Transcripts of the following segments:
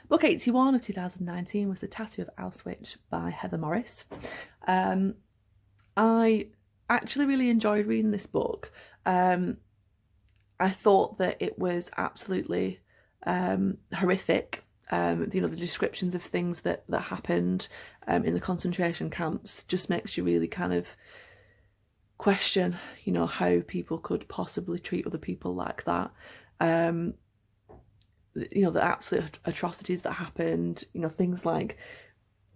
Book 81 of 2019 was The Tattoo of Auschwitz by Heather Morris. I actually really enjoyed reading this book. I thought that it was absolutely horrific. The descriptions of things that happened in the concentration camps just makes you really kind of question, how people could possibly treat other people like that. The absolute atrocities that happened, things like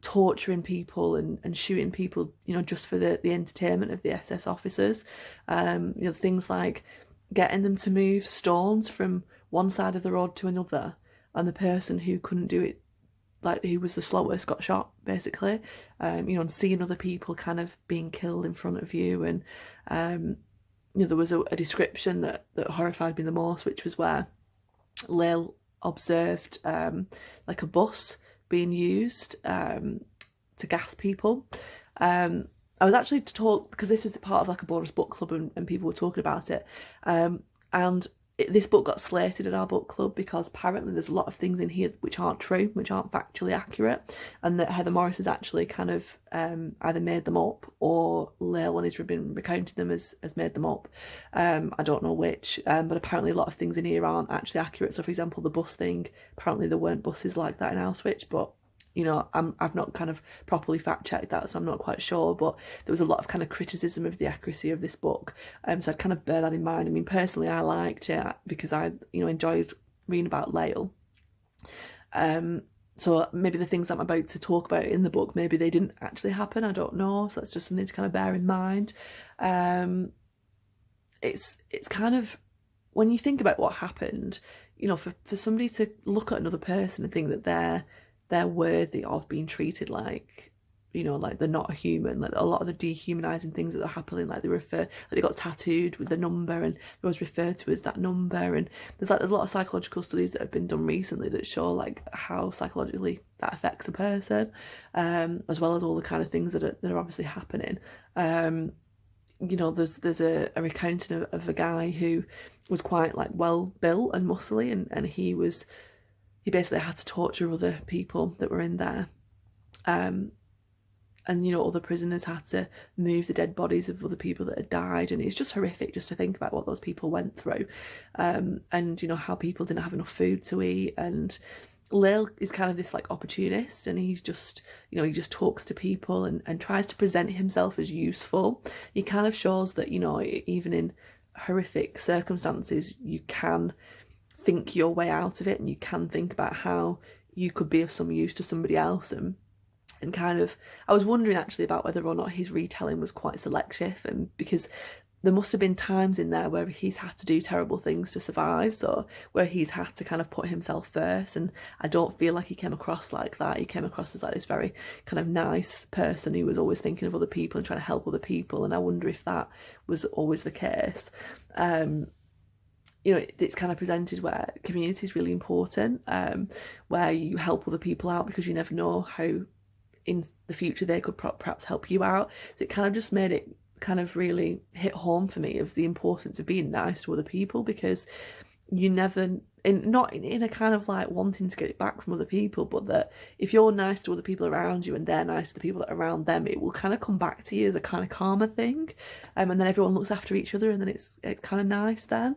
torturing people and shooting people, just for the entertainment of the SS officers. Things like getting them to move stones from one side of the road to another, and the person who couldn't do it, like who was the slowest, got shot basically. And seeing other people kind of being killed in front of you, and there was a description that horrified me the most, which was where Lil observed like a bus being used to gas people. I was actually to talk, because this was part of like a bonus book club, and people were talking about it, and this book got slated in our book club because apparently there's a lot of things in here which aren't true, which aren't factually accurate, and that Heather Morris has actually kind of either made them up, or Lael, when he's been recounting them, has made them up. I don't know which, but apparently a lot of things in here aren't actually accurate. So for example, the bus thing, apparently there weren't buses like that in Auschwitz, but I've not kind of properly fact checked that, so I'm not quite sure, but there was a lot of kind of criticism of the accuracy of this book, so I'd kind of bear that in mind. I mean, personally, I liked it because I enjoyed reading about Lael. So maybe the things I'm about to talk about in the book, maybe they didn't actually happen, I don't know, so that's just something to kind of bear in mind. It's kind of, when you think about what happened, for somebody to look at another person and think that they're worthy of being treated like, like they're not a human, like a lot of the dehumanizing things that are happening, like they got tattooed with the number, and it was referred to as that number, and there's a lot of psychological studies that have been done recently that show like how psychologically that affects a person, as well as all the kind of things that are obviously happening. There's a recounting of a guy who was quite like well built and muscly, and he basically had to torture other people that were in there. And other prisoners had to move the dead bodies of other people that had died, and it's just horrific just to think about what those people went through, and how people didn't have enough food to eat. And Lil is kind of this like opportunist, and he's just he just talks to people and tries to present himself as useful. He kind of shows that even in horrific circumstances you can think your way out of it, and you can think about how you could be of some use to somebody else. And kind of, I was wondering actually about whether or not his retelling was quite selective, and because there must have been times in there where he's had to do terrible things to survive, so where he's had to kind of put himself first, and I don't feel like he came across like that. He came across as like this very kind of nice person who was always thinking of other people and trying to help other people, and I wonder if that was always the case. It's kind of presented where community is really important, where you help other people out because you never know how in the future they could perhaps help you out. So it kind of just made it kind of really hit home for me of the importance of being nice to other people, because you never, not in a kind of like wanting to get it back from other people, but that if you're nice to other people around you and they're nice to the people that are around them, it will kind of come back to you as a kind of karma thing, and then everyone looks after each other, and then it's kind of nice then.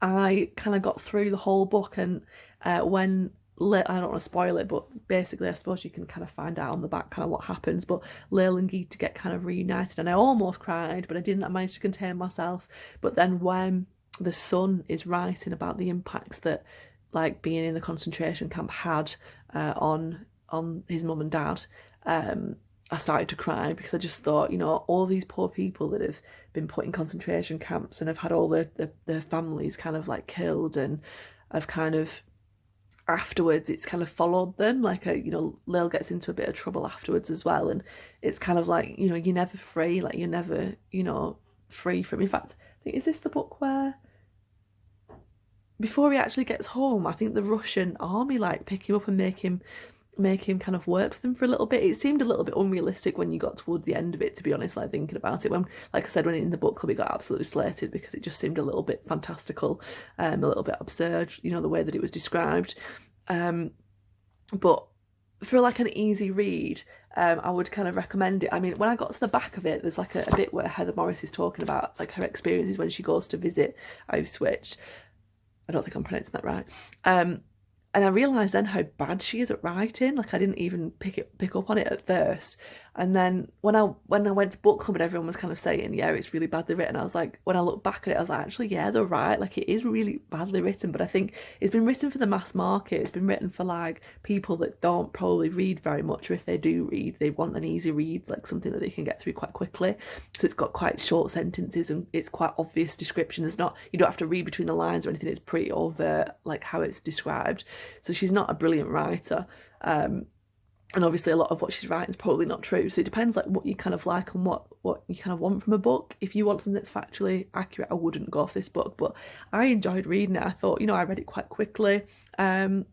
I kind of got through the whole book, and when I don't want to spoil it, but basically I suppose you can kind of find out on the back kind of what happens, but Lael and Geeta get kind of reunited, and I almost cried, but I manage to contain myself. But then when the son is writing about the impacts that like being in the concentration camp had on his mum and dad, I started to cry, because I just thought, all these poor people that have been put in concentration camps and have had all their families kind of like killed, and have kind of afterwards it's kind of followed them, like Lil gets into a bit of trouble afterwards as well, and it's kind of like you're never free, like you're never free from, in fact I think, is this the book where before he actually gets home, I think the Russian army like pick him up and make him make him kind of work for them for a little bit. It seemed a little bit unrealistic when you got towards the end of it, to be honest, like thinking about it. When, like I said, when in the book club it got absolutely slated because it just seemed a little bit fantastical, a little bit absurd, you know, the way that it was described. But for like an easy read, I would kind of recommend it. I mean, when I got to the back of it, there's like a bit where Heather Morris is talking about like her experiences when she goes to visit Auschwitz. I don't think I'm pronouncing that right. And I realised then how bad she is at writing. Like I didn't even pick up on it at first. And then when I went to book club and everyone was kind of saying, yeah, it's really badly written, I was like, when I look back at it, I was like, actually, yeah, they're right. Like it is really badly written, but I think it's been written for the mass market. It's been written for like people that don't probably read very much, or if they do read, they want an easy read, like something that they can get through quite quickly. So it's got quite short sentences and it's quite obvious description. There's not, you don't have to read between the lines or anything. It's pretty overt, like how it's described. So she's not a brilliant writer. And obviously a lot of what she's writing is probably not true. So it depends like what you kind of like and what you kind of want from a book. If you want something that's factually accurate, I wouldn't go for this book. But I enjoyed reading it. I thought, you know, I read it quite quickly. And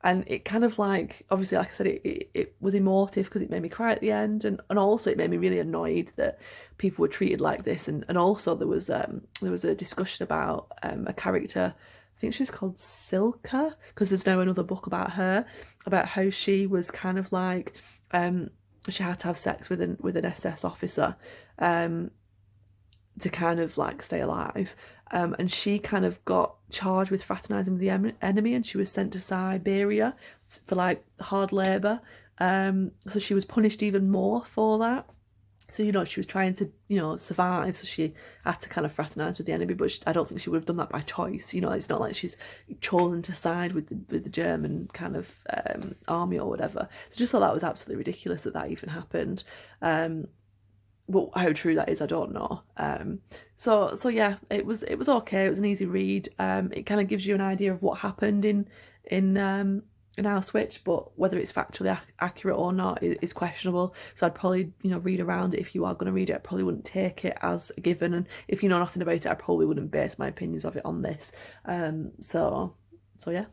it kind of like, obviously, like I said, it was emotive because it made me cry at the end. And also it made me really annoyed that people were treated like this. And also there was a discussion about a character, I think she was called Silka, because there's now another book about her, about how she was kind of like, she had to have sex with an SS officer to kind of like stay alive. And she kind of got charged with fraternising with the enemy, and she was sent to Siberia for like hard labour. So she was punished even more for that. So, you know, she was trying to, you know, survive, so she had to kind of fraternise with the enemy, but I don't think she would have done that by choice. You know, it's not like she's chosen to side with the German kind of army or whatever. So just thought that was absolutely ridiculous that even happened. But how true that is, I don't know. So yeah, it was okay. It was an easy read. It kind of gives you an idea of what happened in Auschwitz, but whether it's factually accurate or not is questionable. So I'd probably, you know, read around it. If you are going to read it, I probably wouldn't take it as a given. And if you know nothing about it, I probably wouldn't base my opinions of it on this. So yeah.